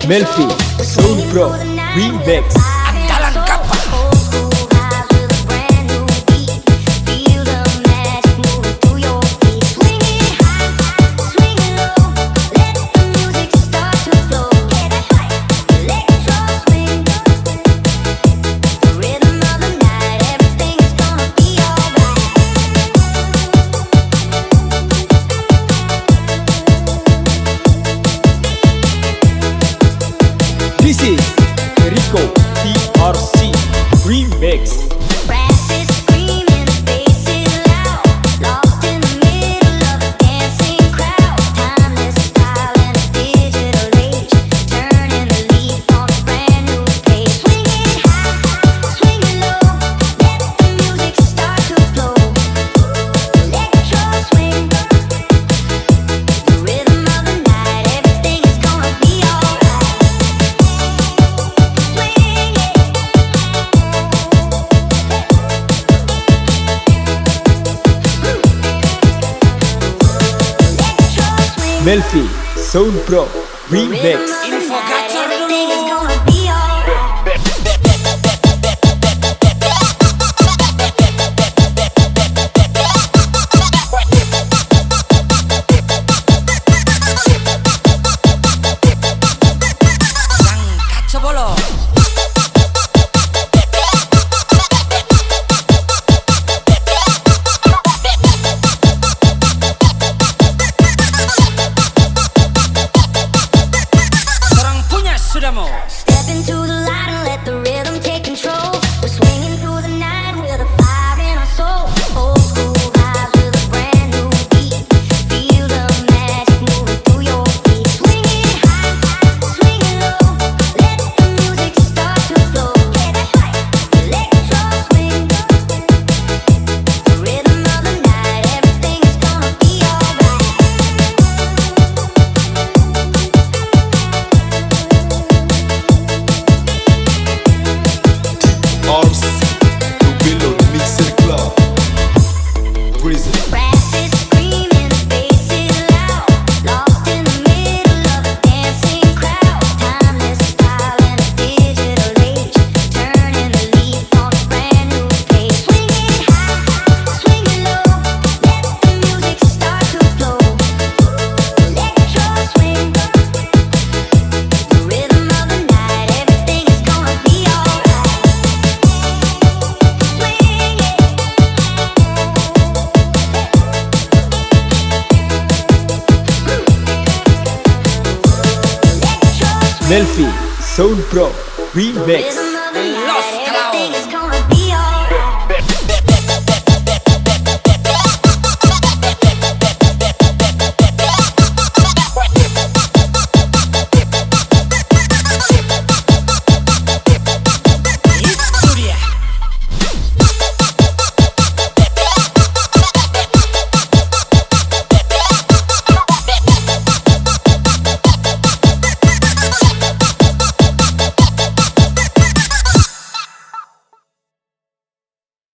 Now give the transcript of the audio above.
Melfi Soul Pro Remix. Andalan kapal. This is Rico TRC Remix. Melfi Soul Pro Remix. Info gacor dulu. Yang kacau bolo. Step into the light and let the rhythm take control. We're swinging through the night with a fire in our soul. Old school vibes with a brand new beat. Feel the magic moving through your feet. Swinging high, swinging low. Let the music start to flow. Electro swing, the rhythm of the night. Everything is gonna be alright. 𝙲𝚊𝚌𝚊 Mixer Club Prison. Brass is screaming, the bass is loud. Lost in the middle of a dancing crowd. Timeless style in a digital age. Turning the leaf on a brand new page. Swinging high, swinging low. Let the music start to flow. Electro swing, the rhythm of the night. Everything is gonna be alright. Melfi Soul Pro Remix.